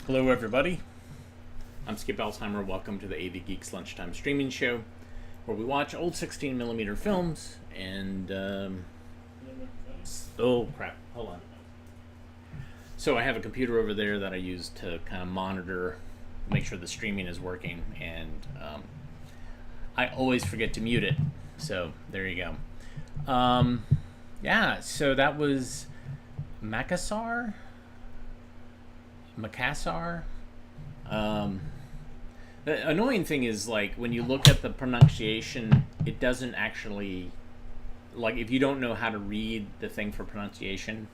Hello everybody, I'm Skip Alzheimer. Welcome to the AV Geeks Lunchtime Streaming Show, where we watch old 16mm films and, oh crap, hold on. So I have a computer over there that I use to kind of monitor, make sure the streaming is working, and I always forget to mute it, so there you go. Yeah, so that was Macassar? The annoying thing is, like, when you look at the pronunciation, it doesn't actually, like, if you don't know how to read the thing for pronunciation,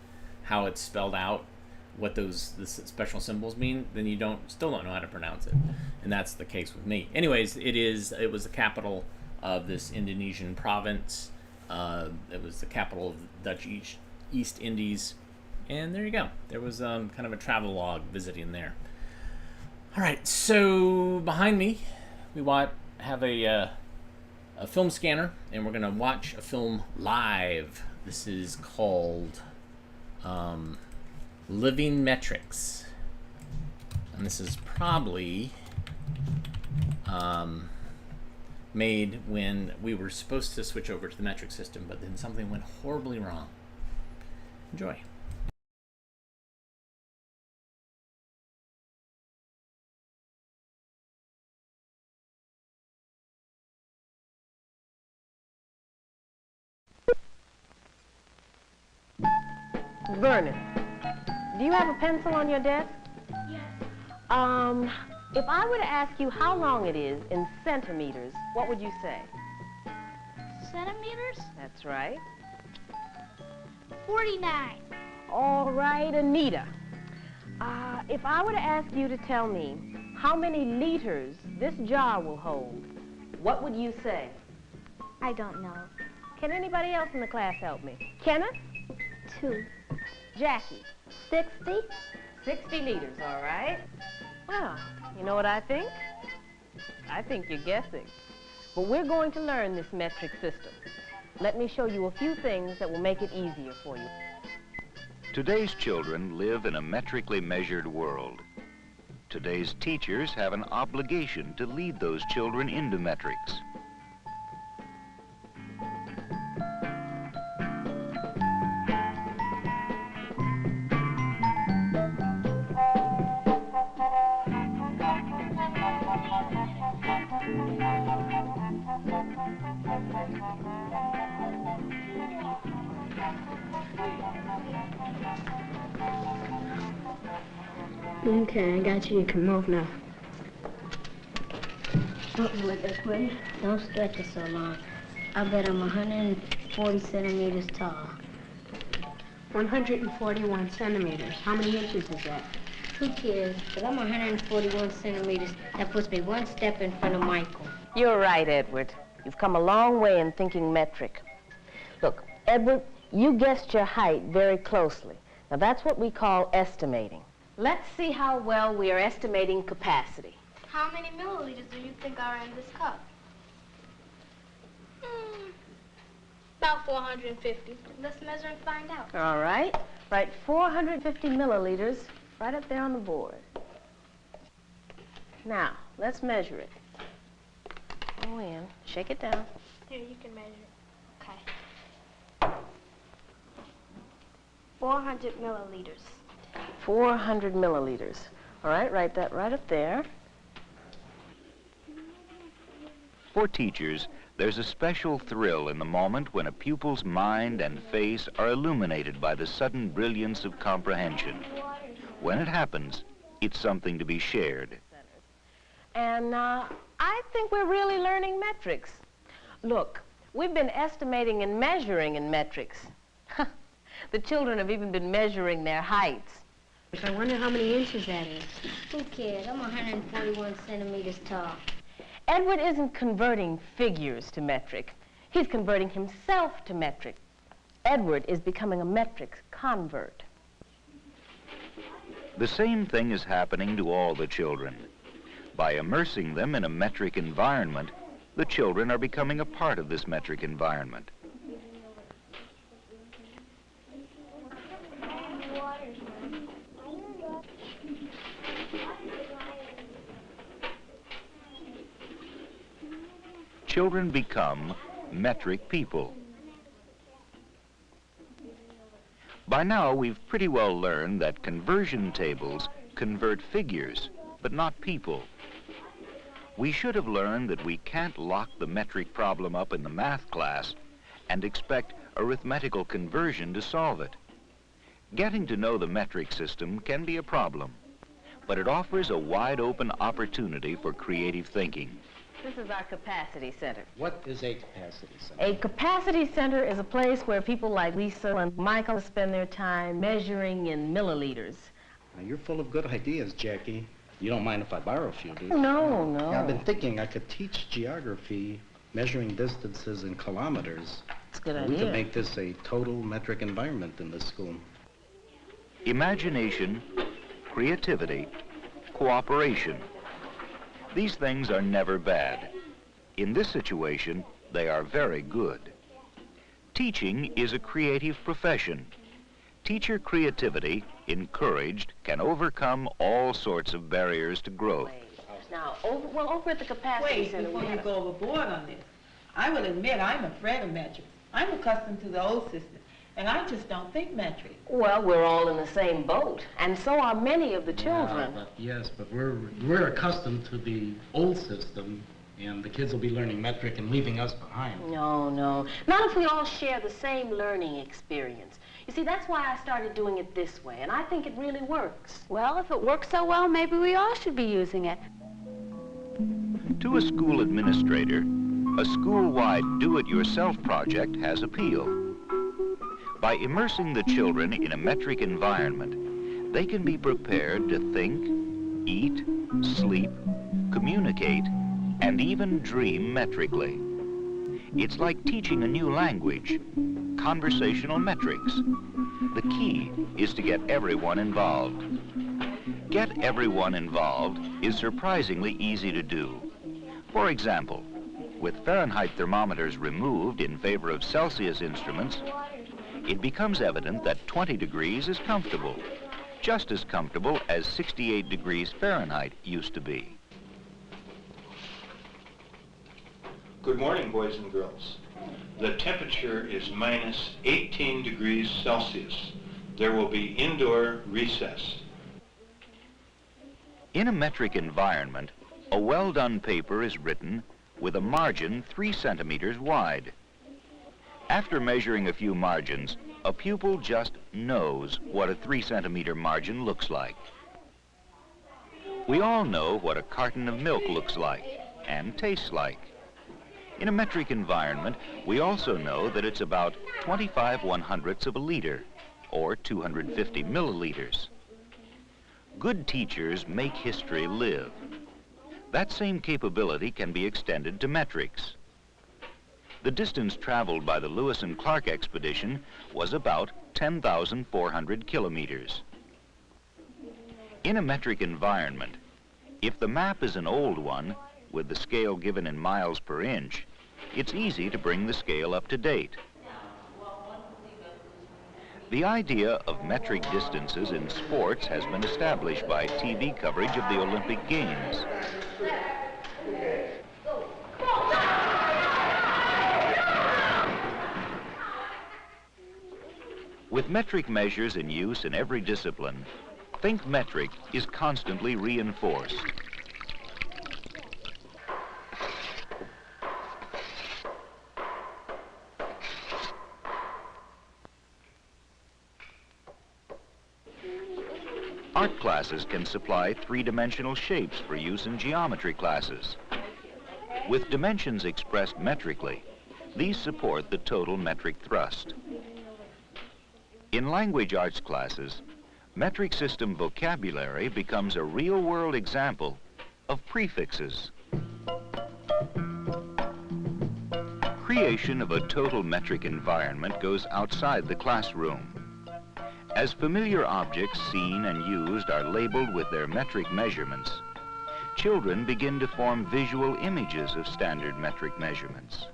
how it's spelled out, what the special symbols mean, then you still don't know how to pronounce it, and that's the case with me. Anyways, it was the capital of this Indonesian province. It was the capital of the Dutch East Indies. And there you go. There was kind of a travel log visiting there. All right, so behind me, we have a film scanner, and we're going to watch a film live. This is called Living Metrics. And this is probably made when we were supposed to switch over to the metric system, but then something went horribly wrong. Enjoy. Vernon, do you have a pencil on your desk? Yes. If I were to ask you how long it is in centimeters, what would you say? Centimeters? That's right. 49. All right, Anita. If I were to ask you to tell me how many liters this jar will hold, what would you say? I don't know. Can anybody else in the class help me? Kenneth? 2. Jackie? 60? 60 liters, all right. Well, you know what I think? I think you're guessing. But we're going to learn this metric system. Let me show you a few things that will make it easier for you. Today's children live in a metrically measured world. Today's teachers have an obligation to lead those children into metrics. Okay, I got you. You can move now. Don't let that quit. Don't stretch it so long. I bet I'm 140 centimeters tall. 141 centimeters. How many inches is that? Who cares? But I'm 141 centimeters. That puts me one step in front of Michael. You're right, Edward. You've come a long way in thinking metric. Look, Edward, you guessed your height very closely. Now, that's what we call estimating. Let's see how well we are estimating capacity. How many milliliters do you think are in this cup? About 450. Let's measure and find out. All right. Write 450 milliliters right up there on the board. Now, let's measure it. Go in, shake it down. Here, you can measure it. Okay. 400 milliliters. 400 milliliters. All right, write that right up there. For teachers, there's a special thrill in the moment when a pupil's mind and face are illuminated by the sudden brilliance of comprehension. When it happens, it's something to be shared. And I think we're really learning metrics. Look, we've been estimating and measuring in metrics. The children have even been measuring their heights. I wonder how many inches that is. Who cares? I'm 141 centimeters tall. Edward isn't converting figures to metric. He's converting himself to metric. Edward is becoming a metric convert. The same thing is happening to all the children. By immersing them in a metric environment, the children are becoming a part of this metric environment. children become metric people. By now, we've pretty well learned that conversion tables convert figures, but not people. We should have learned that we can't lock the metric problem up in the math class and expect arithmetical conversion to solve it. Getting to know the metric system can be a problem, but it offers a wide-open opportunity for creative thinking. This is our capacity center. What is a capacity center? A capacity center is a place where people like Lisa and Michael spend their time measuring in milliliters. Now, you're full of good ideas, Jackie. You don't mind if I borrow a few, do you? No, no. I've been thinking I could teach geography measuring distances in kilometers. That's a good We idea. could make this a total metric environment in this school. Imagination, creativity, cooperation. These things are never bad. In this situation, they are very good. Teaching is a creative profession. Teacher creativity, encouraged, can overcome all sorts of barriers to growth. Now, over at the capacity Wait, center, before we you have go overboard on this, I will admit I'm afraid of metrics. I'm accustomed to the old system, and I just don't think metric. Well, we're all in the same boat, and so are many of the children. Yes, but we're accustomed to the old system, and the kids will be learning metric and leaving us behind. No, no. Not if we all share the same learning experience. You see, that's why I started doing it this way, and I think it really works. Well, if it works so well, maybe we all should be using it. To a school administrator, a school-wide do-it-yourself project has appeal. By immersing the children in a metric environment, they can be prepared to think, eat, sleep, communicate, and even dream metrically. It's like teaching a new language, conversational metrics. The key is to get everyone involved. Get everyone involved is surprisingly easy to do. For example, with Fahrenheit thermometers removed in favor of Celsius instruments, it becomes evident that 20 degrees is comfortable, just as comfortable as 68 degrees Fahrenheit used to be. Good morning, boys and girls. The temperature is minus 18 degrees Celsius. There will be indoor recess. In a metric environment, a well-done paper is written with a margin 3 centimeters wide. After measuring a few margins, a pupil just knows what a 3-centimeter margin looks like. We all know what a carton of milk looks like and tastes like. In a metric environment, we also know that it's about 25 1/100ths of a liter, or 250 milliliters. Good teachers make history live. That same capability can be extended to metrics. The distance traveled by the Lewis and Clark expedition was about 10,400 kilometers. In a metric environment, if the map is an old one, with the scale given in miles per inch, it's easy to bring the scale up to date. The idea of metric distances in sports has been established by TV coverage of the Olympic Games. With metric measures in use in every discipline, Think Metric is constantly reinforced. Art classes can supply three-dimensional shapes for use in geometry classes. With dimensions expressed metrically, these support the total metric thrust. In language arts classes, metric system vocabulary becomes a real-world example of prefixes. Creation of a total metric environment goes outside the classroom. As familiar objects seen and used are labeled with their metric measurements, children begin to form visual images of standard metric measurements.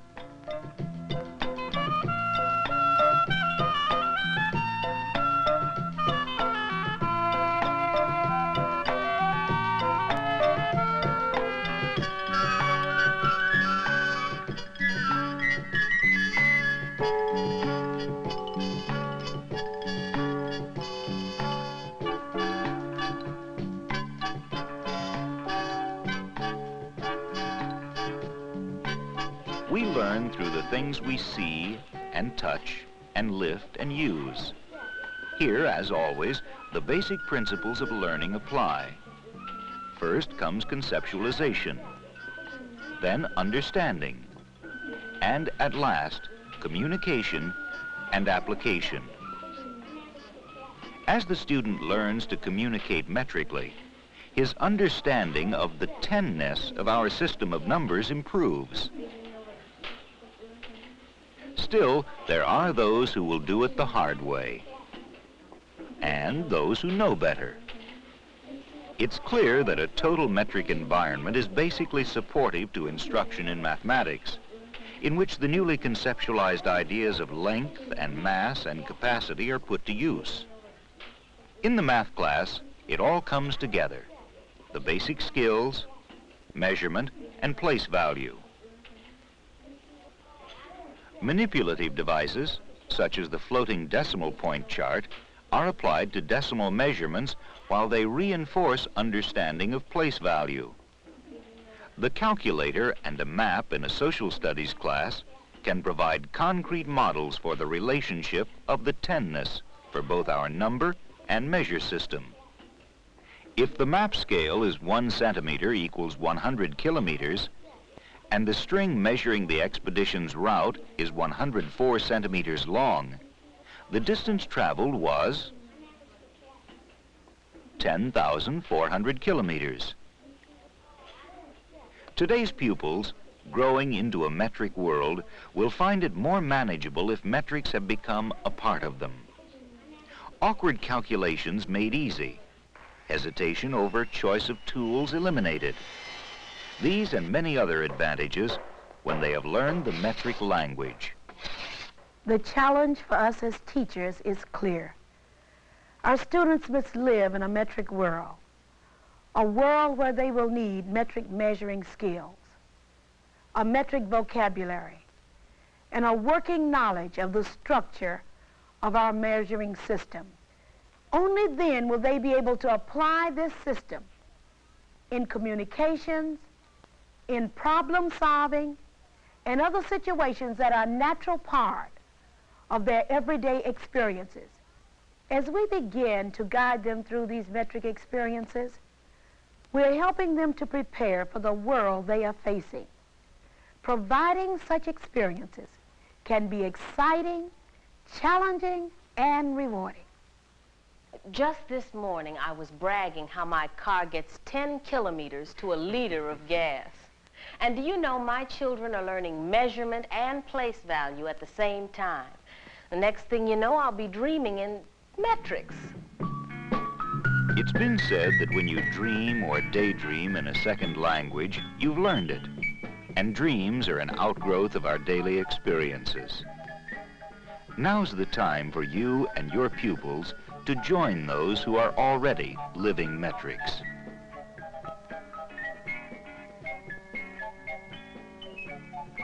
We learn through the things we see and touch and lift and use. Here, as always, the basic principles of learning apply. First comes conceptualization, then understanding, and at last, communication and application. As the student learns to communicate metrically, his understanding of the tenness of our system of numbers improves. Still, there are those who will do it the hard way, and those who know better. It's clear that a total metric environment is basically supportive to instruction in mathematics, in which the newly conceptualized ideas of length and mass and capacity are put to use. In the math class, it all comes together: the basic skills, measurement, and place value. Manipulative devices, such as the floating decimal point chart, are applied to decimal measurements while they reinforce understanding of place value. The calculator and a map in a social studies class can provide concrete models for the relationship of the tenness for both our number and measure system. If the map scale is 1 centimeter equals 100 kilometers, and the string measuring the expedition's route is 104 centimeters long, the distance traveled was 10,400 kilometers. Today's pupils, growing into a metric world, will find it more manageable if metrics have become a part of them. Awkward calculations made easy. Hesitation over choice of tools eliminated. These and many other advantages when they have learned the metric language. The challenge for us as teachers is clear. Our students must live in a metric world, a world where they will need metric measuring skills, a metric vocabulary, and a working knowledge of the structure of our measuring system. Only then will they be able to apply this system in communications, in problem solving, and other situations that are a natural part of their everyday experiences. As we begin to guide them through these metric experiences, we're helping them to prepare for the world they are facing. Providing such experiences can be exciting, challenging, and rewarding. Just this morning, I was bragging how my car gets 10 kilometers to a liter of gas. And do you know, my children are learning measurement and place value at the same time. The next thing you know, I'll be dreaming in metrics. It's been said that when you dream or daydream in a second language, you've learned it. And dreams are an outgrowth of our daily experiences. Now's the time for you and your pupils to join those who are already living metrics.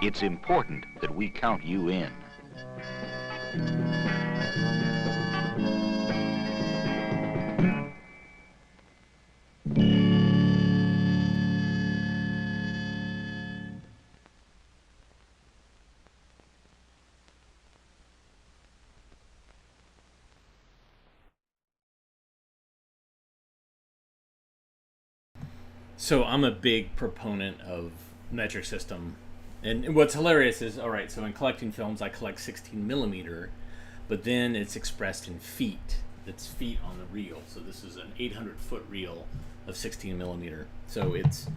It's important that we count you in. So I'm a big proponent of metric system. And what's hilarious is, all right, so in collecting films, I collect 16 millimeter, but then it's expressed in feet. It's feet on the reel. So this is an 800-foot reel of 16 millimeter. So it's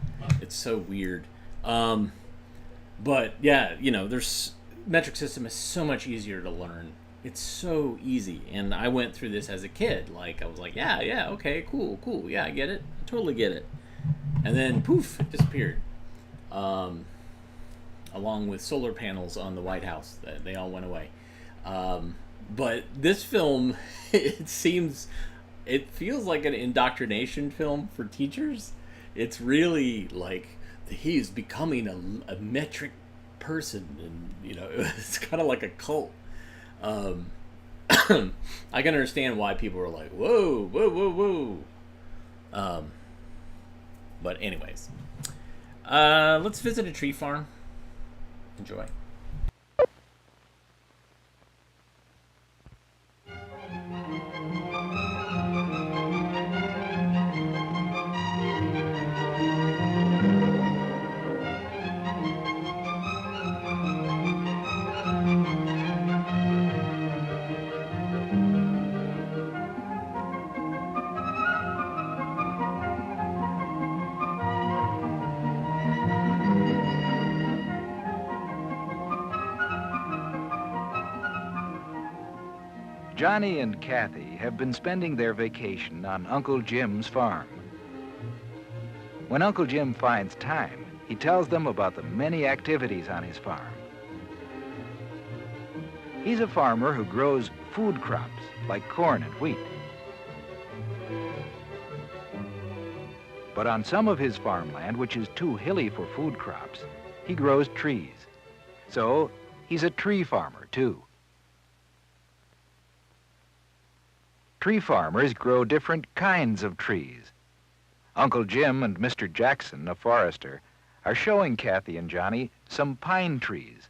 so weird. But yeah, you know, there's metric system is so much easier to learn. It's so easy. And I went through this as a kid. Like, I was like, yeah, okay, cool. Yeah, I get it. I totally get it. And then, poof, it disappeared. Along with solar panels on the White House. They all went away. But this film, it feels like an indoctrination film for teachers. It's really like he's becoming a metric person, and you know, it's kind of like a cult. I can understand why people were like, whoa, whoa, whoa, whoa. But anyways, let's visit a tree farm. Enjoy. Johnny and Kathy have been spending their vacation on Uncle Jim's farm. When Uncle Jim finds time, he tells them about the many activities on his farm. He's a farmer who grows food crops like corn and wheat. But on some of his farmland, which is too hilly for food crops, he grows trees. So he's a tree farmer, too. Tree farmers grow different kinds of trees. Uncle Jim and Mr. Jackson, a forester, are showing Kathy and Johnny some pine trees.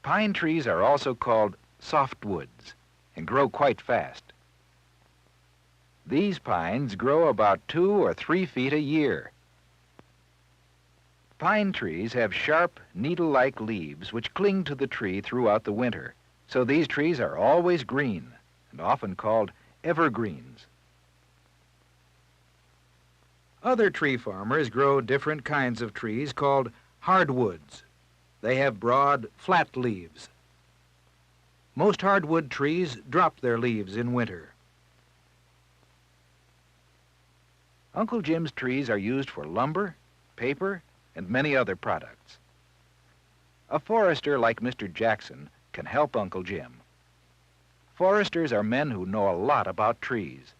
Pine trees are also called softwoods and grow quite fast. These pines grow about 2 or 3 feet a year. Pine trees have sharp, needle-like leaves which cling to the tree throughout the winter, so these trees are always green and often called evergreens. Other tree farmers grow different kinds of trees called hardwoods. They have broad, flat leaves. Most hardwood trees drop their leaves in winter. Uncle Jim's trees are used for lumber, paper, and many other products. A forester like Mr. Jackson can help Uncle Jim. Foresters are men who know a lot about trees.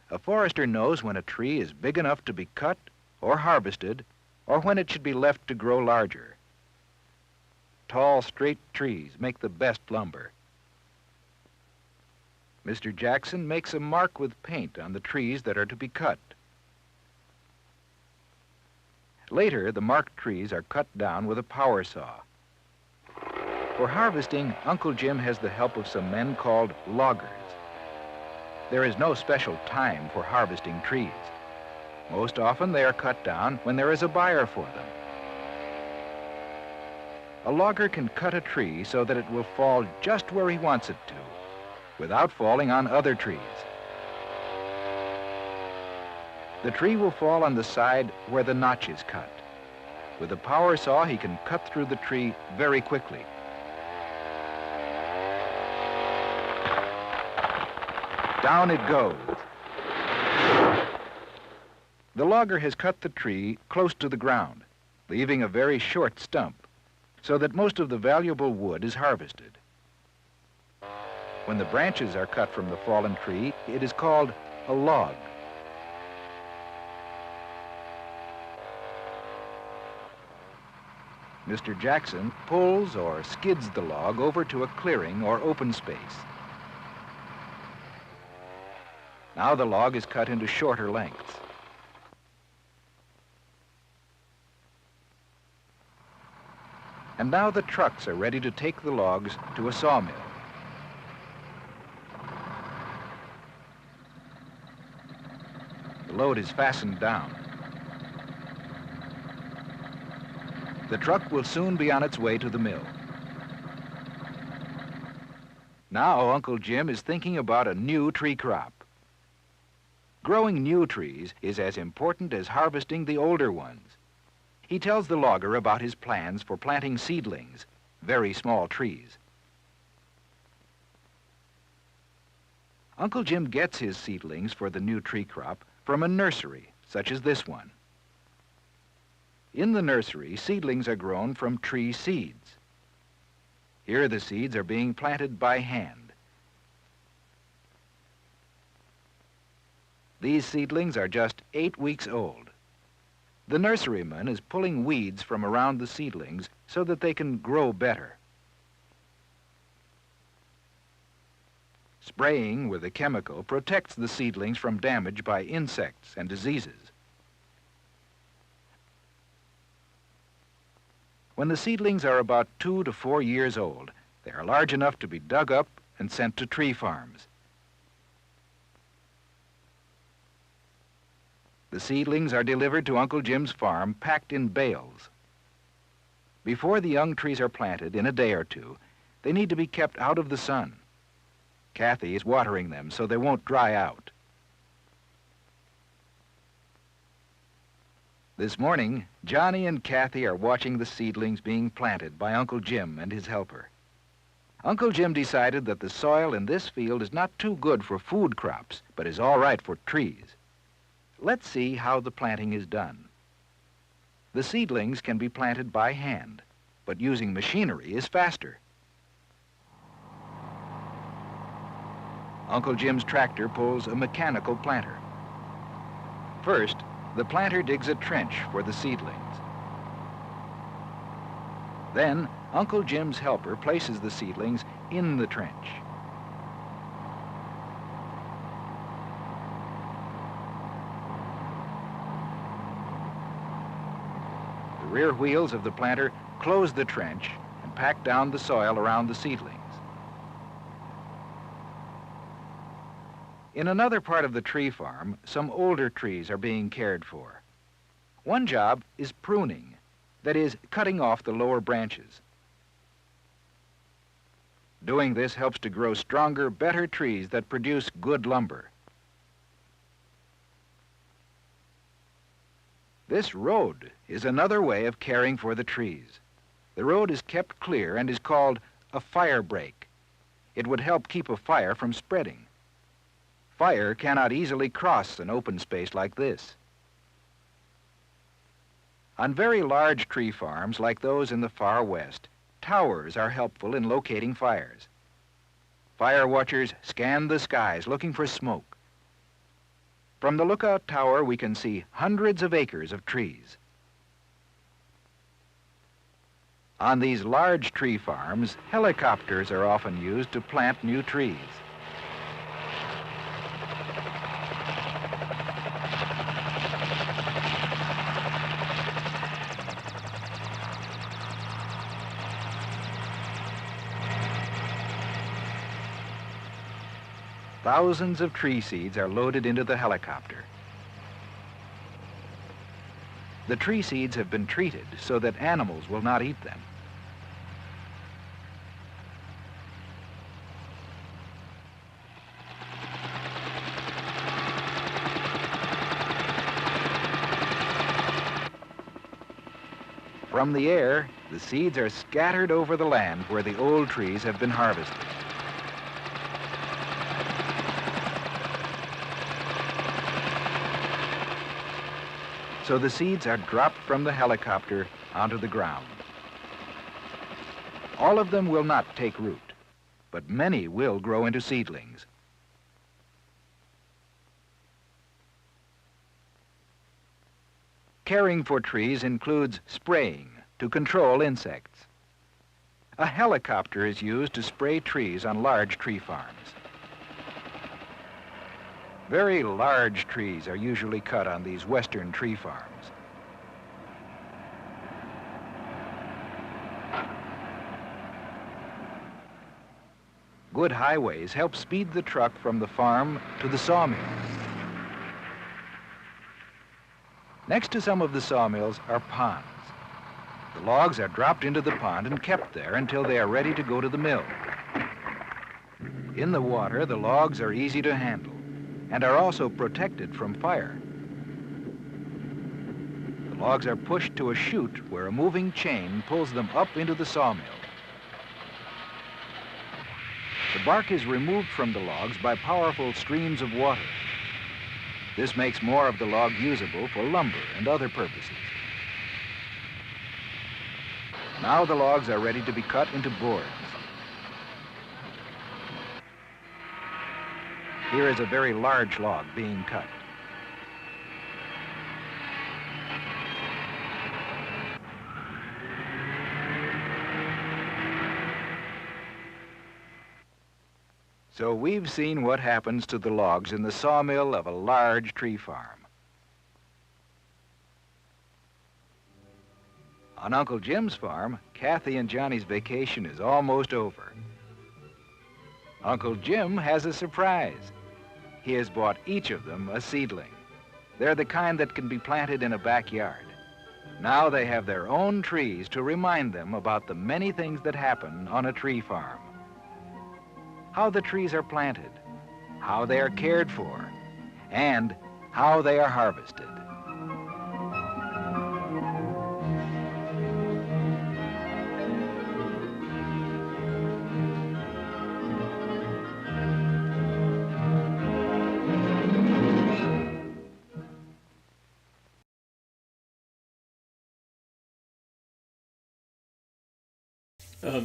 A forester knows when a tree is big enough to be cut or harvested, or when it should be left to grow larger. Tall, straight trees make the best lumber. Mr. Jackson makes a mark with paint on the trees that are to be cut. Later, the marked trees are cut down with a power saw. For harvesting, Uncle Jim has the help of some men called loggers. There is no special time for harvesting trees. Most often they are cut down when there is a buyer for them. A logger can cut a tree so that it will fall just where he wants it to, without falling on other trees. The tree will fall on the side where the notch is cut. With a power saw, he can cut through the tree very quickly. Down it goes. The logger has cut the tree close to the ground, leaving a very short stump, so that most of the valuable wood is harvested. When the branches are cut from the fallen tree, it is called a log. Mr. Jackson pulls or skids the log over to a clearing or open space. Now the log is cut into shorter lengths. And now the trucks are ready to take the logs to a sawmill. The load is fastened down. The truck will soon be on its way to the mill. Now Uncle Jim is thinking about a new tree crop. Growing new trees is as important as harvesting the older ones. He tells the logger about his plans for planting seedlings, very small trees. Uncle Jim gets his seedlings for the new tree crop from a nursery, such as this one. In the nursery, seedlings are grown from tree seeds. Here the seeds are being planted by hand. These seedlings are just 8 weeks old. The nurseryman is pulling weeds from around the seedlings so that they can grow better. Spraying with a chemical protects the seedlings from damage by insects and diseases. When the seedlings are about 2 to 4 years old, they are large enough to be dug up and sent to tree farms. The seedlings are delivered to Uncle Jim's farm packed in bales. Before the young trees are planted in a day or two, they need to be kept out of the sun. Kathy is watering them so they won't dry out. This morning, Johnny and Kathy are watching the seedlings being planted by Uncle Jim and his helper. Uncle Jim decided that the soil in this field is not too good for food crops, but is all right for trees. Let's see how the planting is done. The seedlings can be planted by hand, but using machinery is faster. Uncle Jim's tractor pulls a mechanical planter. First, the planter digs a trench for the seedlings. Then, Uncle Jim's helper places the seedlings in the trench. The rear wheels of the planter close the trench and pack down the soil around the seedlings. In another part of the tree farm, some older trees are being cared for. One job is pruning, that is, cutting off the lower branches. Doing this helps to grow stronger, better trees that produce good lumber. This road is another way of caring for the trees. The road is kept clear and is called a fire break. It would help keep a fire from spreading. Fire cannot easily cross an open space like this. On very large tree farms like those in the far west, towers are helpful in locating fires. Fire watchers scan the skies looking for smoke. From the lookout tower, we can see hundreds of acres of trees. On these large tree farms, helicopters are often used to plant new trees. Thousands of tree seeds are loaded into the helicopter. The tree seeds have been treated so that animals will not eat them. From the air, the seeds are scattered over the land where the old trees have been harvested. So the seeds are dropped from the helicopter onto the ground. All of them will not take root, but many will grow into seedlings. Caring for trees includes spraying to control insects. A helicopter is used to spray trees on large tree farms. Very large trees are usually cut on these western tree farms. Good highways help speed the truck from the farm to the sawmill. Next to some of the sawmills are ponds. The logs are dropped into the pond and kept there until they are ready to go to the mill. In the water, the logs are easy to handle and are also protected from fire. The logs are pushed to a chute where a moving chain pulls them up into the sawmill. The bark is removed from the logs by powerful streams of water. This makes more of the log usable for lumber and other purposes. Now the logs are ready to be cut into boards. Here is a very large log being cut. So we've seen what happens to the logs in the sawmill of a large tree farm. On Uncle Jim's farm, Kathy and Johnny's vacation is almost over. Uncle Jim has a surprise. He has bought each of them a seedling. They're the kind that can be planted in a backyard. Now they have their own trees to remind them about the many things that happen on a tree farm. How the trees are planted, how they are cared for, and how they are harvested.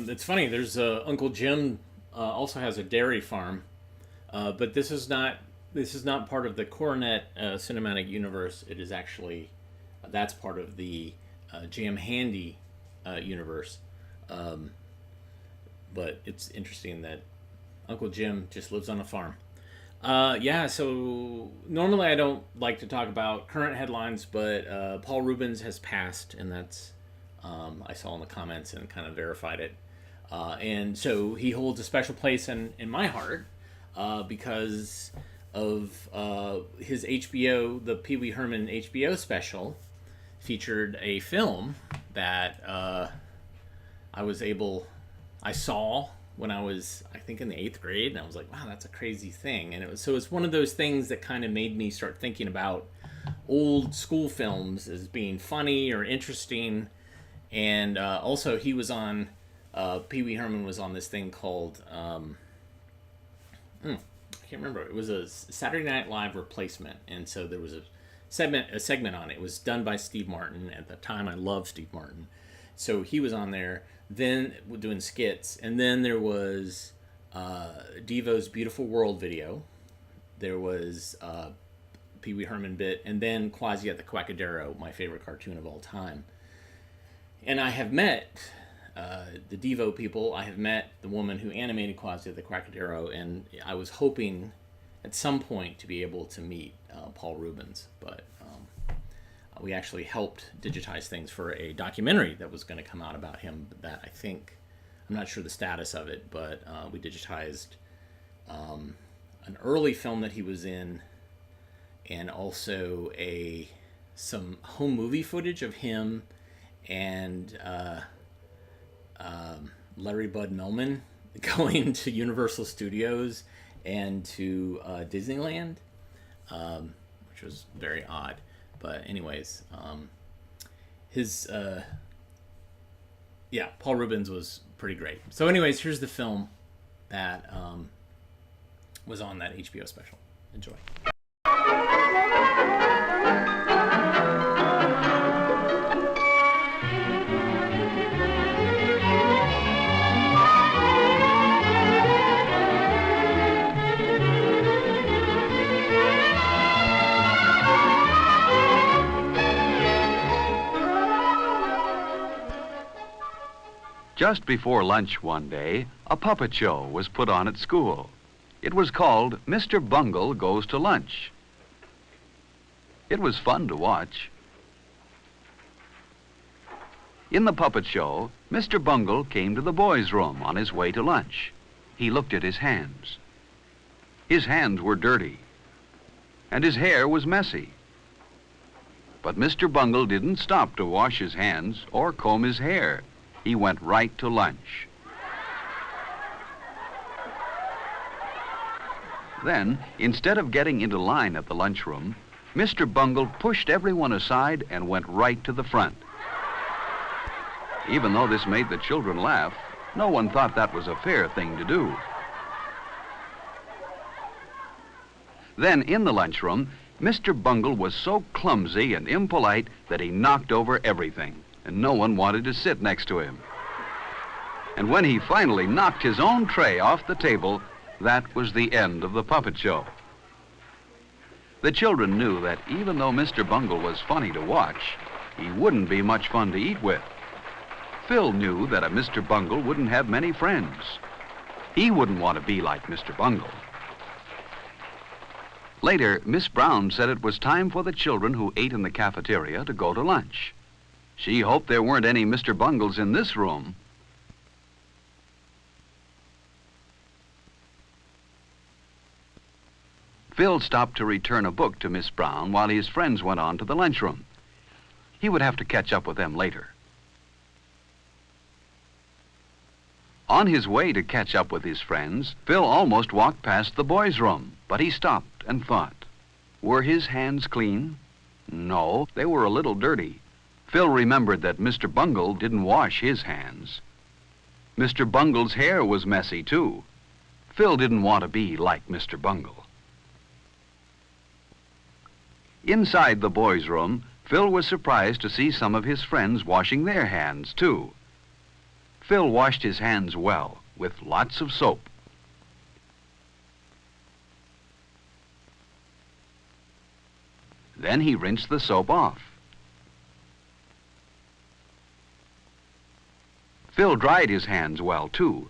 It's funny, there's Uncle Jim also has a dairy farm, but this is not part of the Coronet cinematic universe. It is actually that's part of the Jam Handy universe. But it's interesting that Uncle Jim just lives on a farm. Yeah, so normally I don't like to talk about current headlines, but Paul Reubens has passed, and that's I saw in the comments and kind of verified it. And so he holds a special place in my heart because of his HBO, the Pee Wee Herman HBO special featured a film that I saw when I was, I think, in the 8th grade, and I was like, wow, that's a crazy thing. And it's one of those things that kind of made me start thinking about old school films as being funny or interesting. And also he was on, Pee Wee Herman was on this thing called, I can't remember. It was a Saturday Night Live replacement. And so there was a segment on it. It was done by Steve Martin. At the time, I loved Steve Martin. So he was on there, then doing skits. And then there was Devo's Beautiful World video. There was Pee Wee Herman bit. And then Quasi at the Quackadero, my favorite cartoon of all time. And I have met the Devo people. I have met the woman who animated Quasi at the Quackadero, and I was hoping at some point to be able to meet Paul Reubens, but we actually helped digitize things for a documentary that was going to come out about him. That I'm not sure the status of it, but we digitized an early film that he was in, and also some home movie footage of him and Larry Bud Melman going to Universal Studios and to Disneyland, which was very odd. But anyways, Paul Reubens was pretty great. So anyways, here's the film that was on that HBO special. Enjoy. Just before lunch one day, a puppet show was put on at school. It was called Mr. Bungle Goes to Lunch. It was fun to watch. In the puppet show, Mr. Bungle came to the boys' room on his way to lunch. He looked at his hands. His hands were dirty, and his hair was messy. But Mr. Bungle didn't stop to wash his hands or comb his hair. He went right to lunch. Then, instead of getting into line at the lunchroom, Mr. Bungle pushed everyone aside and went right to the front. Even though this made the children laugh, no one thought that was a fair thing to do. Then, in the lunchroom, Mr. Bungle was so clumsy and impolite that he knocked over everything, and no one wanted to sit next to him. And when he finally knocked his own tray off the table, that was the end of the puppet show. The children knew that even though Mr. Bungle was funny to watch, he wouldn't be much fun to eat with. Phil knew that a Mr. Bungle wouldn't have many friends. He wouldn't want to be like Mr. Bungle. Later, Miss Brown said it was time for the children who ate in the cafeteria to go to lunch. She hoped there weren't any Mr. Bungles in this room. Phil stopped to return a book to Miss Brown while his friends went on to the lunchroom. He would have to catch up with them later. On his way to catch up with his friends, Phil almost walked past the boys' room, but he stopped and thought. Were his hands clean? No, they were a little dirty. Phil remembered that Mr. Bungle didn't wash his hands. Mr. Bungle's hair was messy, too. Phil didn't want to be like Mr. Bungle. Inside the boys' room, Phil was surprised to see some of his friends washing their hands, too. Phil washed his hands well, with lots of soap. Then he rinsed the soap off. Phil dried his hands well, too.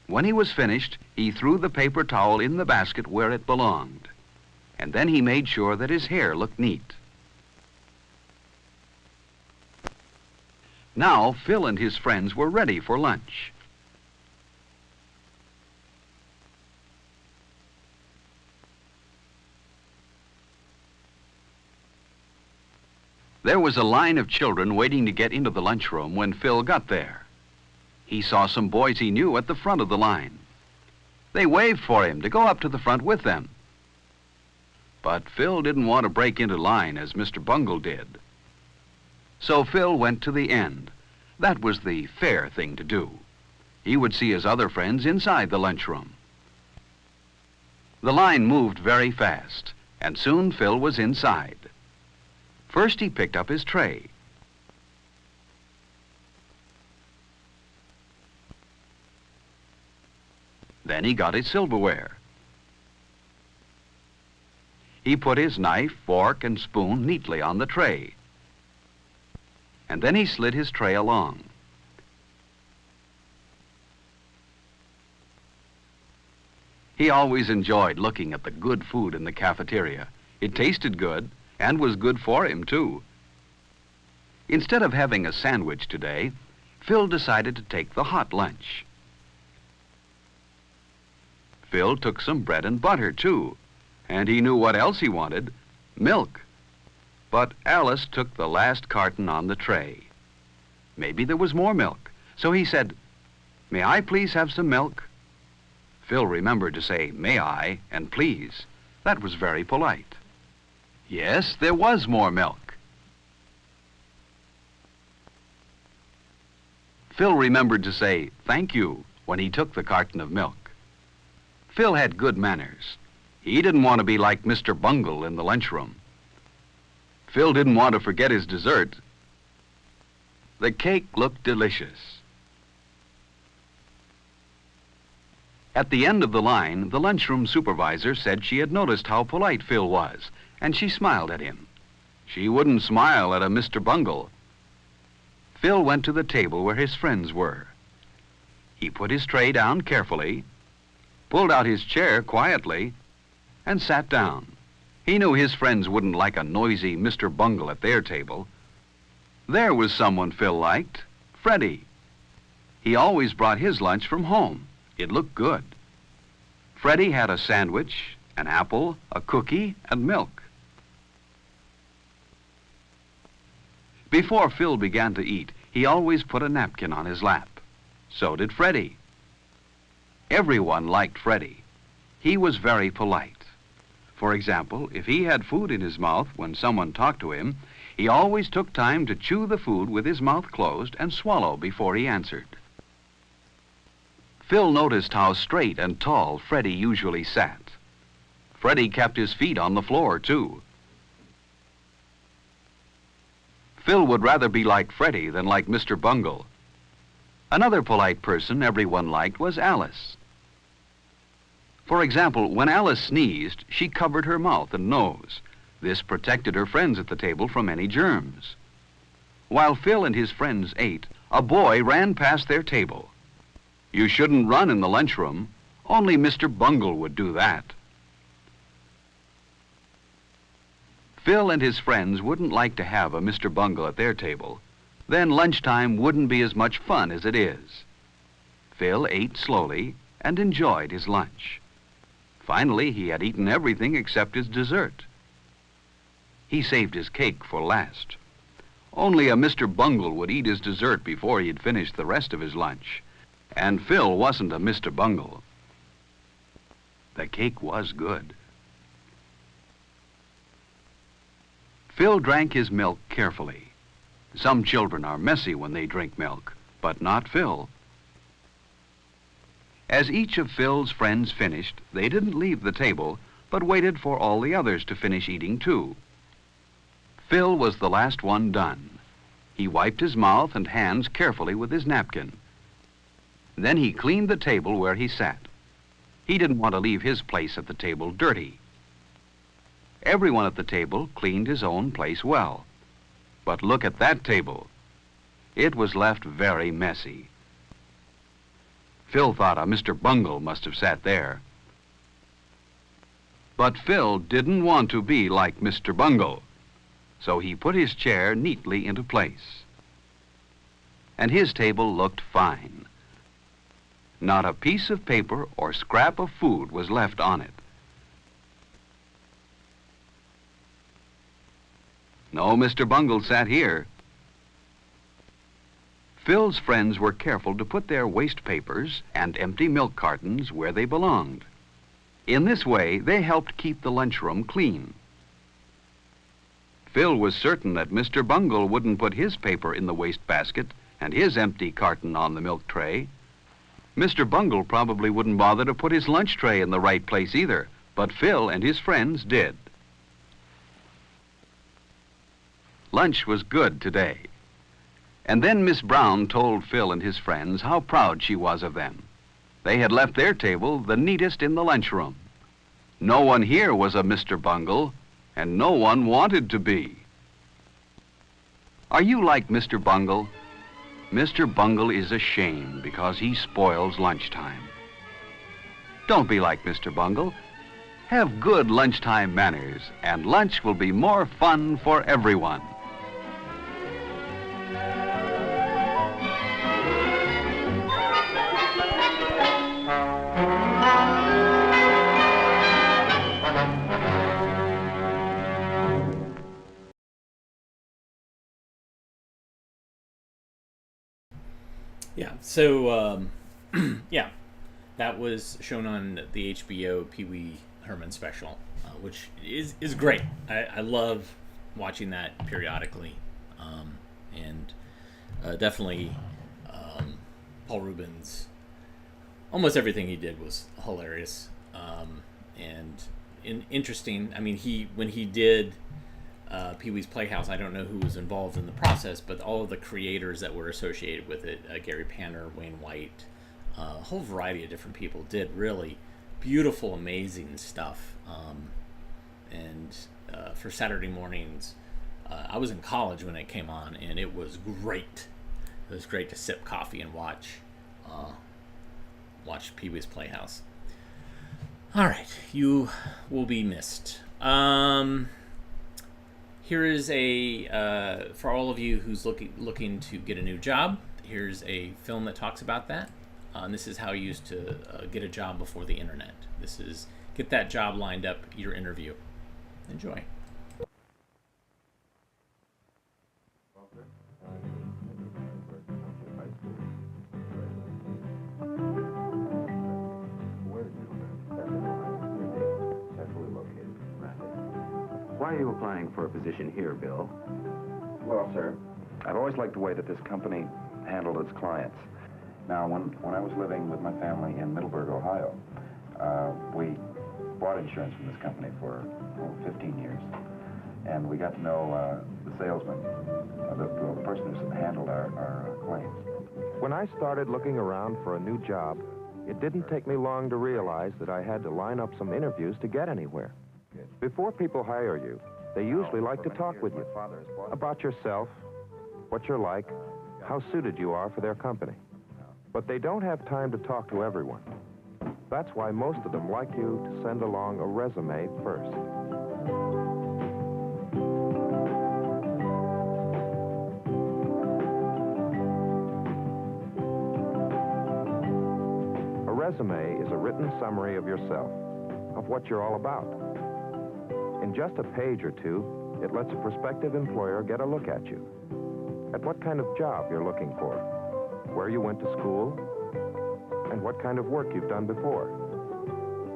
When he was finished, he threw the paper towel in the basket where it belonged. And then he made sure that his hair looked neat. Now, Phil and his friends were ready for lunch. There was a line of children waiting to get into the lunchroom when Phil got there. He saw some boys he knew at the front of the line. They waved for him to go up to the front with them. But Phil didn't want to break into line as Mr. Bungle did. So Phil went to the end. That was the fair thing to do. He would see his other friends inside the lunchroom. The line moved very fast, and soon Phil was inside. First, he picked up his tray. Then he got his silverware. He put his knife, fork, and spoon neatly on the tray. And then he slid his tray along. He always enjoyed looking at the good food in the cafeteria. It tasted good, and was good for him, too. Instead of having a sandwich today, Phil decided to take the hot lunch. Phil took some bread and butter, too, and he knew what else he wanted, milk. But Alice took the last carton on the tray. Maybe there was more milk, so he said, "May I please have some milk?" Phil remembered to say, "May I?" and "please." That was very polite. Yes, there was more milk. Phil remembered to say, "Thank you," when he took the carton of milk. Phil had good manners. He didn't want to be like Mr. Bungle in the lunchroom. Phil didn't want to forget his dessert. The cake looked delicious. At the end of the line, the lunchroom supervisor said she had noticed how polite Phil was, and she smiled at him. She wouldn't smile at a Mr. Bungle. Phil went to the table where his friends were. He put his tray down carefully, pulled out his chair quietly, and sat down. He knew his friends wouldn't like a noisy Mr. Bungle at their table. There was someone Phil liked, Freddie. He always brought his lunch from home. It looked good. Freddie had a sandwich, an apple, a cookie, and milk. Before Phil began to eat, he always put a napkin on his lap. So did Freddie. Everyone liked Freddie. He was very polite. For example, if he had food in his mouth when someone talked to him, he always took time to chew the food with his mouth closed and swallow before he answered. Phil noticed how straight and tall Freddie usually sat. Freddie kept his feet on the floor, too. Phil would rather be like Freddie than like Mr. Bungle. Another polite person everyone liked was Alice. For example, when Alice sneezed, she covered her mouth and nose. This protected her friends at the table from any germs. While Phil and his friends ate, a boy ran past their table. You shouldn't run in the lunchroom. Only Mr. Bungle would do that. Phil and his friends wouldn't like to have a Mr. Bungle at their table. Then lunchtime wouldn't be as much fun as it is. Phil ate slowly and enjoyed his lunch. Finally, he had eaten everything except his dessert. He saved his cake for last. Only a Mr. Bungle would eat his dessert before he had finished the rest of his lunch. And Phil wasn't a Mr. Bungle. The cake was good. Phil drank his milk carefully. Some children are messy when they drink milk, but not Phil. As each of Phil's friends finished, they didn't leave the table, but waited for all the others to finish eating too. Phil was the last one done. He wiped his mouth and hands carefully with his napkin. Then he cleaned the table where he sat. He didn't want to leave his place at the table dirty. Everyone at the table cleaned his own place well. But look at that table. It was left very messy. Phil thought a Mr. Bungle must have sat there. But Phil didn't want to be like Mr. Bungle, so he put his chair neatly into place. And his table looked fine. Not a piece of paper or scrap of food was left on it. No Mr. Bungle sat here. Phil's friends were careful to put their waste papers and empty milk cartons where they belonged. In this way, they helped keep the lunchroom clean. Phil was certain that Mr. Bungle wouldn't put his paper in the waste basket and his empty carton on the milk tray. Mr. Bungle probably wouldn't bother to put his lunch tray in the right place either, but Phil and his friends did. Lunch was good today. And then Miss Brown told Phil and his friends how proud she was of them. They had left their table the neatest in the lunchroom. No one here was a Mr. Bungle, and no one wanted to be. Are you like Mr. Bungle? Mr. Bungle is a shame because he spoils lunchtime. Don't be like Mr. Bungle. Have good lunchtime manners, and lunch will be more fun for everyone. Yeah, so, yeah, that was shown on the HBO Pee Wee Herman special, which is great. I love watching that periodically, and definitely Paul Rubens, almost everything he did was hilarious, and interesting. I mean, when he did Pee-wee's Playhouse, I don't know who was involved in the process, but all of the creators that were associated with it, Gary Panner, Wayne White, a whole variety of different people did really beautiful, amazing stuff. And for Saturday mornings, I was in college when it came on, and it was great. It was great to sip coffee and watch Pee-wee's Playhouse. All right, you will be missed. Here is for all of you who's looking to get a new job, here's a film that talks about that. And this is how you used to get a job before the internet. This is get that job lined up, your interview. Enjoy. Why are you applying for a position here, Bill? Well, sir, I've always liked the way that this company handled its clients. Now, when I was living with my family in Middleburg, Ohio, we bought insurance from this company for 15 years, and we got to know the salesman, the person who handled our claims. When I started looking around for a new job, it didn't take me long to realize that I had to line up some interviews to get anywhere. Before people hire you, they usually like to talk with you about yourself, what you're like, how suited you are for their company. But they don't have time to talk to everyone. That's why most of them like you to send along a resume first. A resume is a written summary of yourself, of what you're all about. In just a page or two, it lets a prospective employer get a look at you, at what kind of job you're looking for, where you went to school, and what kind of work you've done before.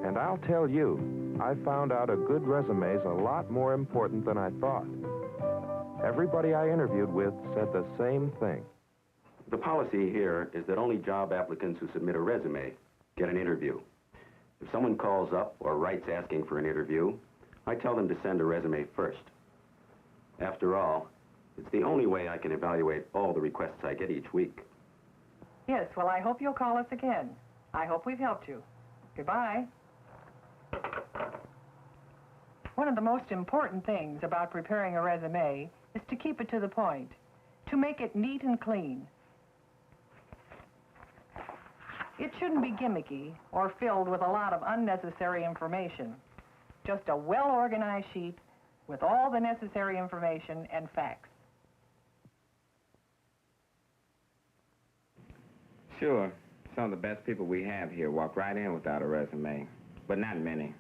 And I'll tell you, I found out a good resume is a lot more important than I thought. Everybody I interviewed with said the same thing. The policy here is that only job applicants who submit a resume get an interview. If someone calls up or writes asking for an interview, I tell them to send a resume first. After all, it's the only way I can evaluate all the requests I get each week. Yes, well, I hope you'll call us again. I hope we've helped you. Goodbye. One of the most important things about preparing a resume is to keep it to the point, to make it neat and clean. It shouldn't be gimmicky or filled with a lot of unnecessary information. Just a well-organized sheet with all the necessary information and facts. Sure, some of the best people we have here walk right in without a resume, but not many.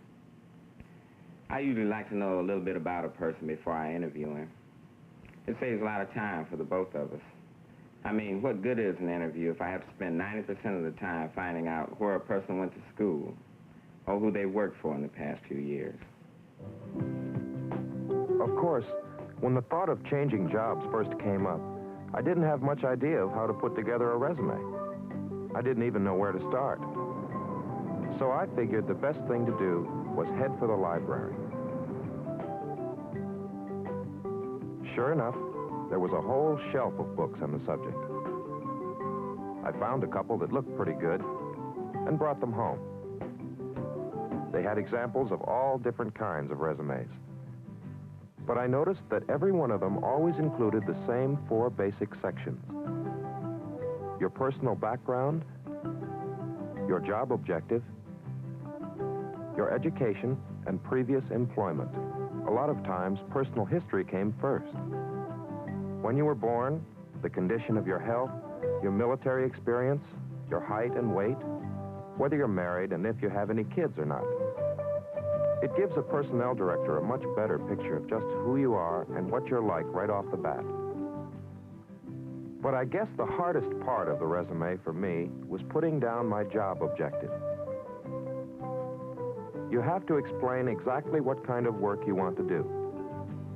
I usually like to know a little bit about a person before I interview him. It saves a lot of time for the both of us. I mean, what good is an interview if I have to spend 90% of the time finding out where a person went to school or who they worked for in the past few years? Of course, when the thought of changing jobs first came up, I didn't have much idea of how to put together a resume. I didn't even know where to start. So I figured the best thing to do was head for the library. Sure enough, there was a whole shelf of books on the subject. I found a couple that looked pretty good and brought them home. They had examples of all different kinds of resumes. But I noticed that every one of them always included the same 4 basic sections: your personal background, your job objective, your education, and previous employment. A lot of times, personal history came first. When you were born, the condition of your health, your military experience, your height and weight, whether you're married, and if you have any kids or not. It gives a personnel director a much better picture of just who you are and what you're like right off the bat. But I guess the hardest part of the resume for me was putting down my job objective. You have to explain exactly what kind of work you want to do,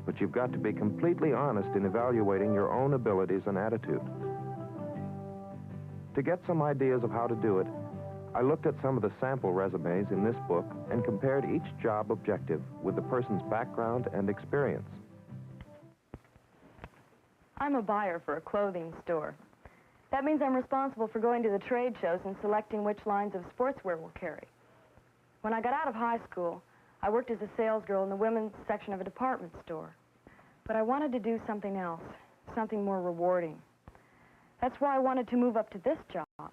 but you've got to be completely honest in evaluating your own abilities and attitude. To get some ideas of how to do it, I looked at some of the sample resumes in this book and compared each job objective with the person's background and experience. I'm a buyer for a clothing store. That means I'm responsible for going to the trade shows and selecting which lines of sportswear we'll carry. When I got out of high school, I worked as a salesgirl in the women's section of a department store. But I wanted to do something else, something more rewarding. That's why I wanted to move up to this job.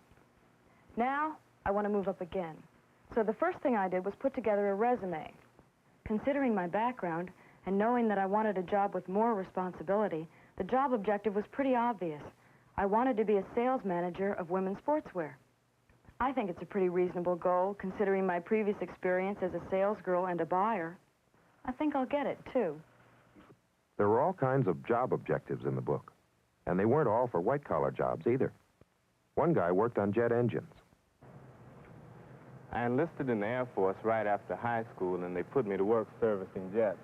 Now, I want to move up again. So the first thing I did was put together a resume. Considering my background and knowing that I wanted a job with more responsibility, the job objective was pretty obvious. I wanted to be a sales manager of women's sportswear. I think it's a pretty reasonable goal, considering my previous experience as a salesgirl and a buyer. I think I'll get it, too. There were all kinds of job objectives in the book, and they weren't all for white-collar jobs either. One guy worked on jet engines. I enlisted in the Air Force right after high school, and they put me to work servicing jets.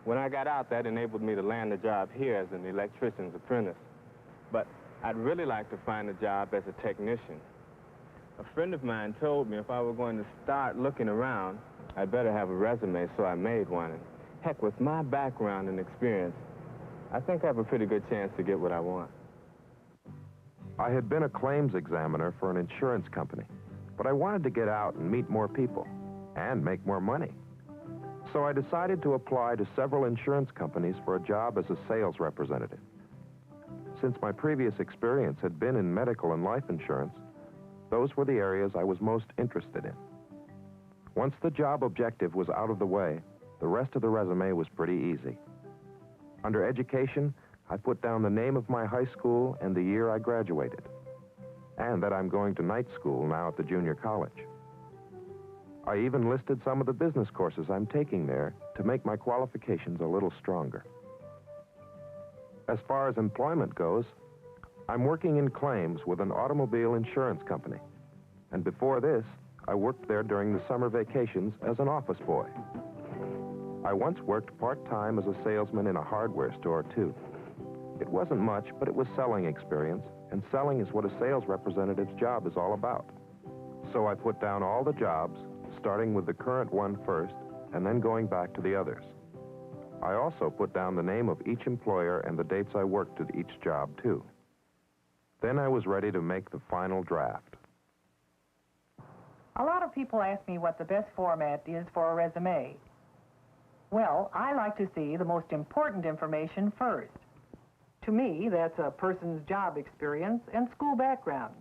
When I got out, that enabled me to land a job here as an electrician's apprentice. But I'd really like to find a job as a technician. A friend of mine told me if I were going to start looking around, I'd better have a resume, so I made one. And heck, with my background and experience, I think I have a pretty good chance to get what I want. I had been a claims examiner for an insurance company, but I wanted to get out and meet more people and make more money. So I decided to apply to several insurance companies for a job as a sales representative. Since my previous experience had been in medical and life insurance, those were the areas I was most interested in. Once the job objective was out of the way, the rest of the resume was pretty easy. Under education, I put down the name of my high school and the year I graduated, and that I'm going to night school now at the junior college. I even listed some of the business courses I'm taking there to make my qualifications a little stronger. As far as employment goes, I'm working in claims with an automobile insurance company, and before this, I worked there during the summer vacations as an office boy. I once worked part-time as a salesman in a hardware store, too. It wasn't much, but it was selling experience, and selling is what a sales representative's job is all about. So I put down all the jobs, starting with the current one first, and then going back to the others. I also put down the name of each employer and the dates I worked at each job, too. Then I was ready to make the final draft. A lot of people ask me what the best format is for a resume. Well, I like to see the most important information first. To me, that's a person's job experience and school background.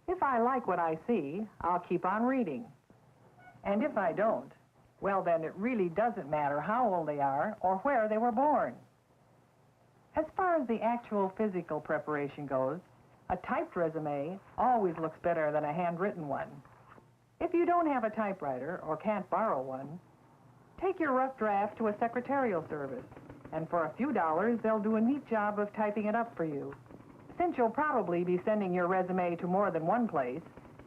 If I like what I see, I'll keep on reading. And if I don't, well, then it really doesn't matter how old they are or where they were born. As far as the actual physical preparation goes, a typed resume always looks better than a handwritten one. If you don't have a typewriter or can't borrow one, take your rough draft to a secretarial service, and for a few dollars, they'll do a neat job of typing it up for you. Since you'll probably be sending your resume to more than one place,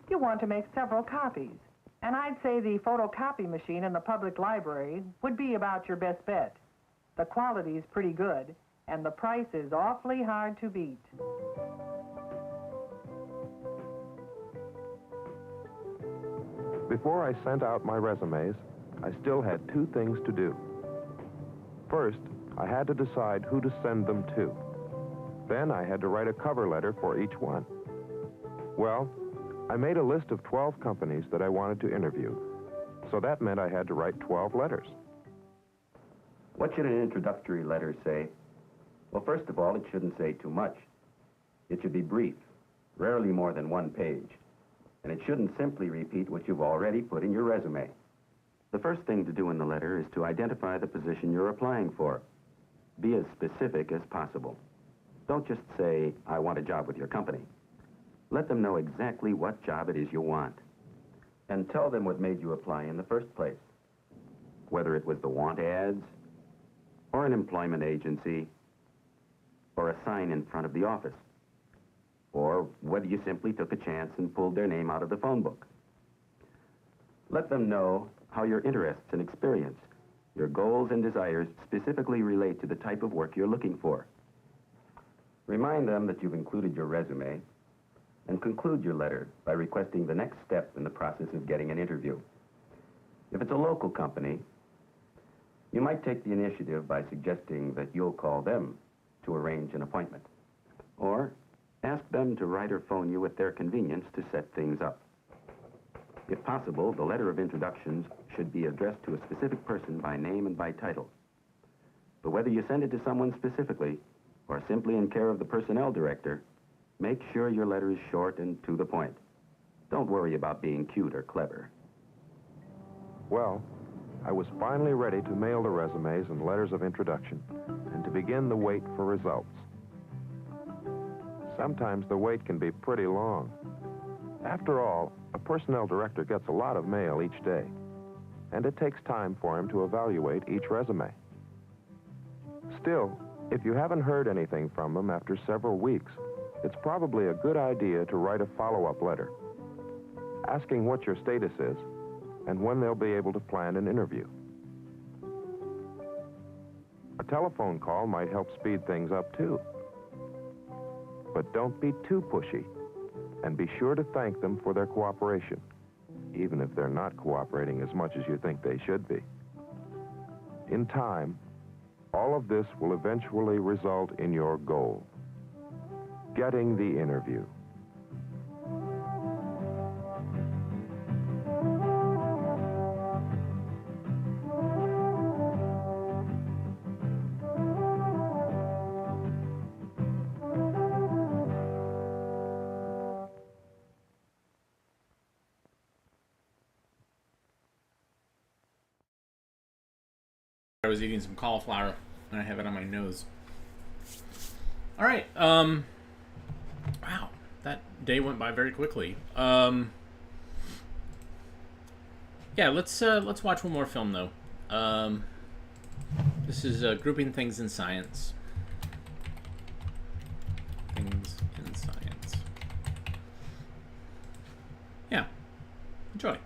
you want to make several copies. And I'd say the photocopy machine in the public library would be about your best bet. The quality's pretty good, and the price is awfully hard to beat. Before I sent out my resumes, I still had two things to do. First, I had to decide who to send them to. Then I had to write a cover letter for each one. Well, I made a list of 12 companies that I wanted to interview, so that meant I had to write 12 letters. What should an introductory letter say? Well, first of all, it shouldn't say too much. It should be brief, rarely more than one page. And it shouldn't simply repeat what you've already put in your resume. The first thing to do in the letter is to identify the position you're applying for. Be as specific as possible. Don't just say, I want a job with your company. Let them know exactly what job it is you want. And tell them what made you apply in the first place. Whether it was the want ads, or an employment agency, or a sign in front of the office. Or whether you simply took a chance and pulled their name out of the phone book. Let them know how your interests and experience, your goals and desires specifically relate to the type of work you're looking for. Remind them that you've included your resume, and conclude your letter by requesting the next step in the process of getting an interview. If it's a local company, you might take the initiative by suggesting that you'll call them to arrange an appointment. Or ask them to write or phone you at their convenience to set things up. If possible, the letter of introductions should be addressed to a specific person by name and by title. But whether you send it to someone specifically or simply in care of the personnel director, make sure your letter is short and to the point. Don't worry about being cute or clever. Well, I was finally ready to mail the resumes and letters of introduction and to begin the wait for results. Sometimes the wait can be pretty long. After all, a personnel director gets a lot of mail each day, and it takes time for him to evaluate each resume. Still, if you haven't heard anything from them after several weeks, it's probably a good idea to write a follow-up letter, asking what your status is and when they'll be able to plan an interview. A telephone call might help speed things up, too. But don't be too pushy, and be sure to thank them for their cooperation, even if they're not cooperating as much as you think they should be. In time, all of this will eventually result in your goal, getting the interview. I was eating some cauliflower and I have it on my nose. All right. Wow, that day went by very quickly. Yeah, let's watch one more film though. This is Grouping Things in Science. Things in Science. Yeah. Enjoy.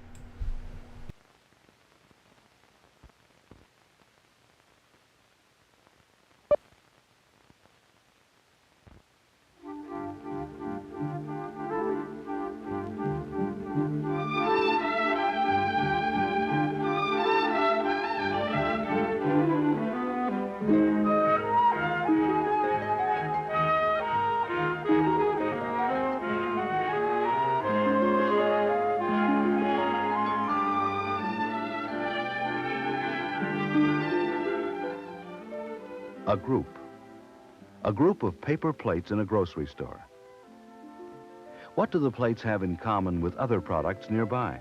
A group. A group of paper plates in a grocery store. What do the plates have in common with other products nearby?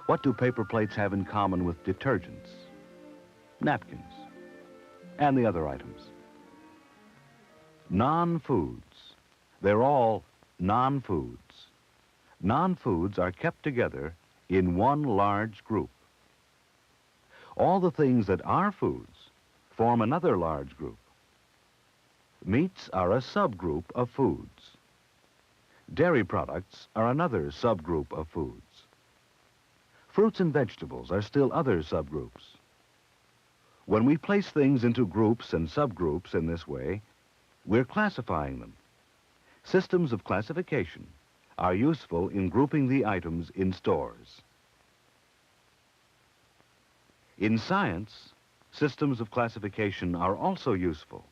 What do paper plates have in common with detergents, napkins, and the other items? Non-foods. They're all non-foods. Non-foods are kept together in one large group. All the things that are foods form another large group. Meats are a subgroup of foods. Dairy products are another subgroup of foods. Fruits and vegetables are still other subgroups. When we place things into groups and subgroups in this way, we're classifying them. Systems of classification are useful in grouping the items in stores. In science, systems of classification are also useful.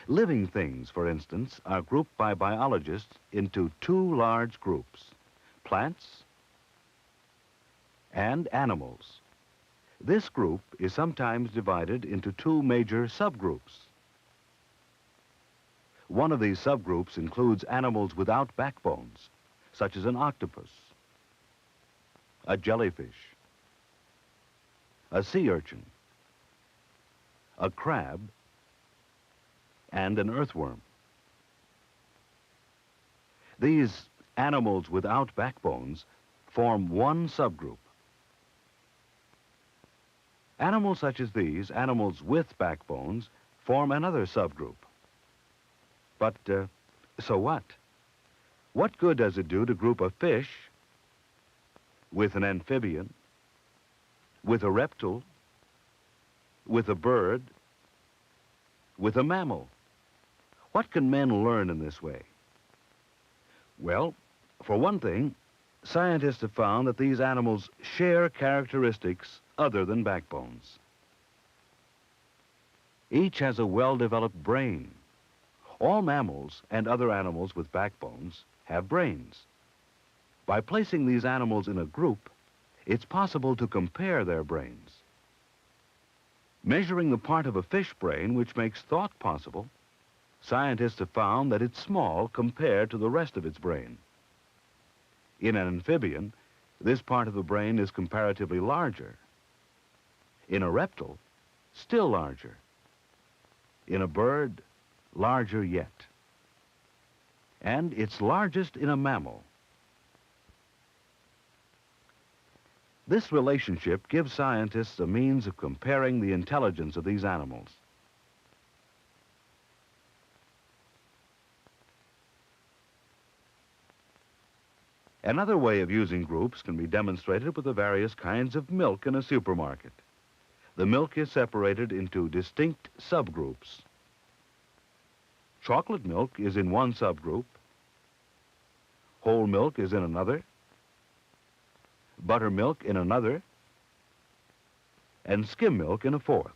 Living things, for instance, are grouped by biologists into two large groups, plants and animals. This group is sometimes divided into two major subgroups. One of these subgroups includes animals without backbones, such as an octopus, a jellyfish, a sea urchin, a crab, and an earthworm. These animals without backbones form one subgroup. Animals such as these, animals with backbones, form another subgroup. But so what? What good does it do to group a fish with an amphibian, with a reptile, with a bird, with a mammal? What can men learn in this way? Well, for one thing, scientists have found that these animals share characteristics other than backbones. Each has a well-developed brain. All mammals and other animals with backbones have brains. By placing these animals in a group, it's possible to compare their brains. Measuring the part of a fish brain which makes thought possible, scientists have found that it's small compared to the rest of its brain. In an amphibian, this part of the brain is comparatively larger. In a reptile, still larger. In a bird, larger yet. And it's largest in a mammal. This relationship gives scientists a means of comparing the intelligence of these animals. Another way of using groups can be demonstrated with the various kinds of milk in a supermarket. The milk is separated into distinct subgroups. Chocolate milk is in one subgroup, whole milk is in another, buttermilk in another, and skim milk in a fourth.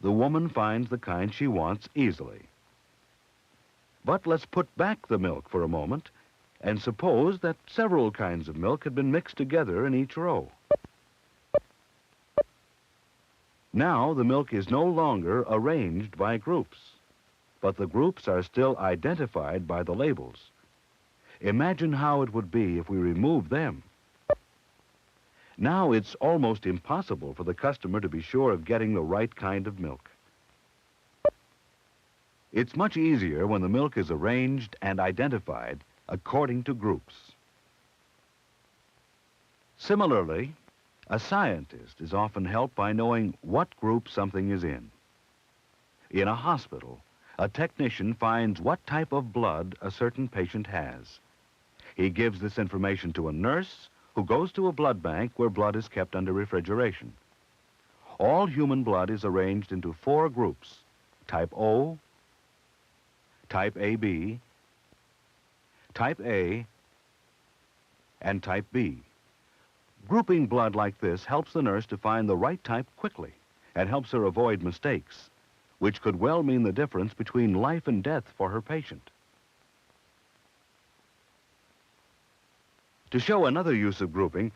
The woman finds the kind she wants easily. But let's put back the milk for a moment and suppose that several kinds of milk had been mixed together in each row. Now the milk is no longer arranged by groups, but the groups are still identified by the labels. Imagine how it would be if we removed them. Now it's almost impossible for the customer to be sure of getting the right kind of milk. It's much easier when the milk is arranged and identified according to groups. Similarly, a scientist is often helped by knowing what group something is in. In a hospital, a technician finds what type of blood a certain patient has. He gives this information to a nurse who goes to a blood bank where blood is kept under refrigeration. All human blood is arranged into 4 groups: type O, type AB, type A, and type B. Grouping blood like this helps the nurse to find the right type quickly and helps her avoid mistakes, which could well mean the difference between life and death for her patient. To show another use of grouping,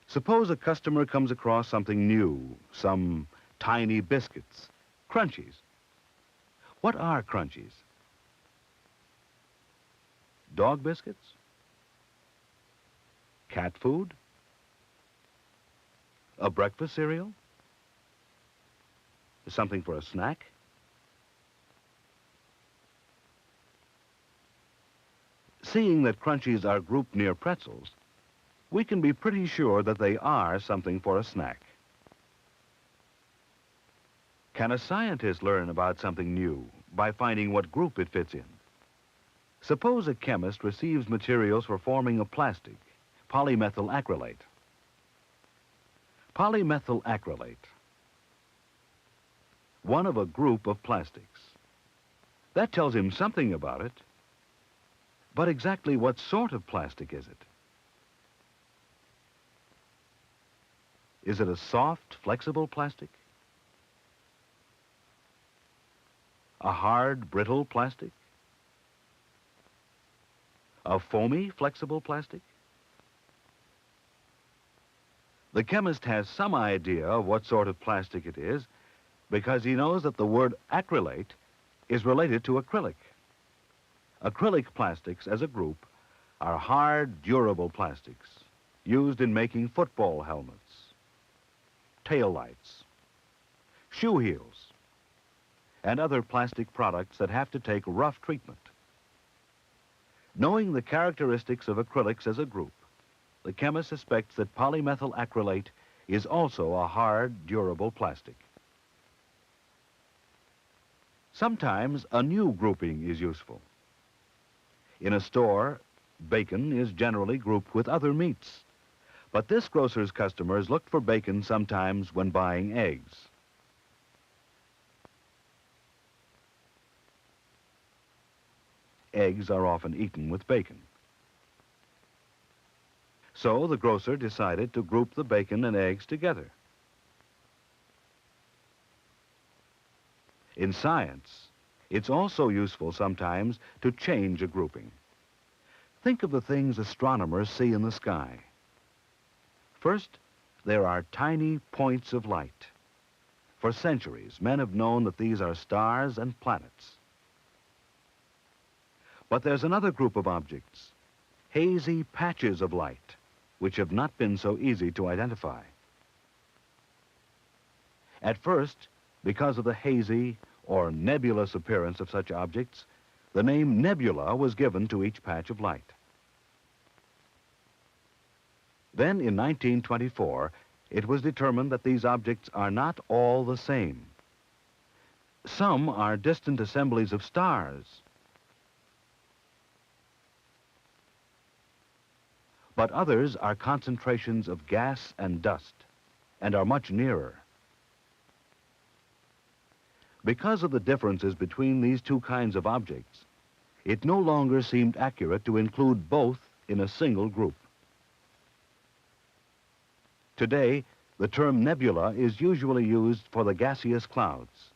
suppose a customer comes across something new, some tiny biscuits, crunchies. What are crunchies? Dog biscuits? Cat food? A breakfast cereal? Something for a snack? Seeing that crunchies are grouped near pretzels, we can be pretty sure that they are something for a snack. Can a scientist learn about something new by finding what group it fits in? Suppose a chemist receives materials for forming a plastic, polymethyl acrylate. Polymethyl acrylate, one of a group of plastics. That tells him something about it, but exactly what sort of plastic is it? Is it a soft, flexible plastic? A hard, brittle plastic? A foamy, flexible plastic? The chemist has some idea of what sort of plastic it is because he knows that the word acrylate is related to acrylic. Acrylic plastics as a group are hard, durable plastics used in making football helmets, taillights, shoe heels, and other plastic products that have to take rough treatment. Knowing the characteristics of acrylics as a group, the chemist suspects that polymethyl acrylate is also a hard, durable plastic. Sometimes a new grouping is useful. In a store, bacon is generally grouped with other meats, but this grocer's customers look for bacon sometimes when buying eggs. Eggs are often eaten with bacon. So the grocer decided to group the bacon and eggs together. In science, it's also useful sometimes to change a grouping. Think of the things astronomers see in the sky. First, there are tiny points of light. For centuries, men have known that these are stars and planets. But there's another group of objects, hazy patches of light, which have not been so easy to identify. At first, because of the hazy or nebulous appearance of such objects, the name nebula was given to each patch of light. Then in 1924, it was determined that these objects are not all the same. Some are distant assemblies of stars, but others are concentrations of gas and dust and are much nearer. Because of the differences between these two kinds of objects, it no longer seemed accurate to include both in a single group. Today, the term nebula is usually used for the gaseous clouds.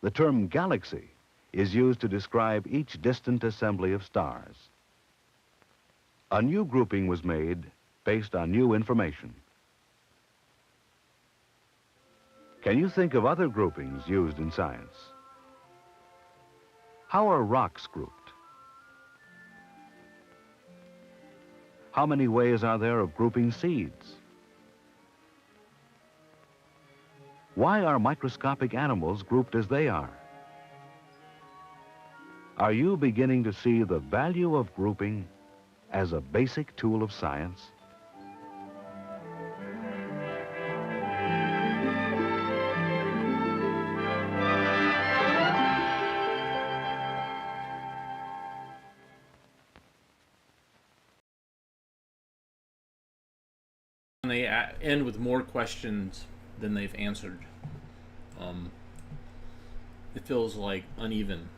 The term galaxy is used to describe each distant assembly of stars. A new grouping was made based on new information. Can you think of other groupings used in science? How are rocks grouped? How many ways are there of grouping seeds? Why are microscopic animals grouped as they are? Are you beginning to see the value of grouping as a basic tool of science? And they end with more questions than they've answered. It feels like uneven.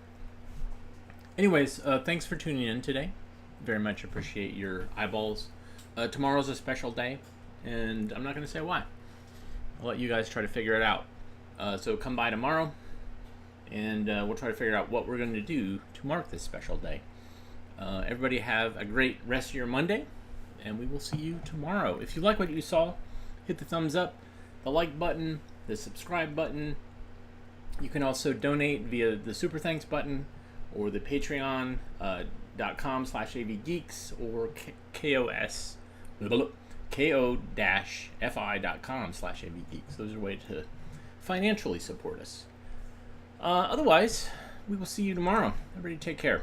Anyways, thanks for tuning in today. Very much appreciate your eyeballs. Tomorrow's a special day, and I'm not going to say why. I'll let you guys try to figure it out. So come by tomorrow, and we'll try to figure out what we're going to do to mark this special day. Everybody have a great rest of your Monday, and we will see you tomorrow. If you like what you saw, hit the thumbs up, the like button, the subscribe button. You can also donate via the Super Thanks button or the patreon.com/avgeeks or ko-fi.com/avgeeks. Those are ways to financially support us. Otherwise, we will see you tomorrow. Everybody take care.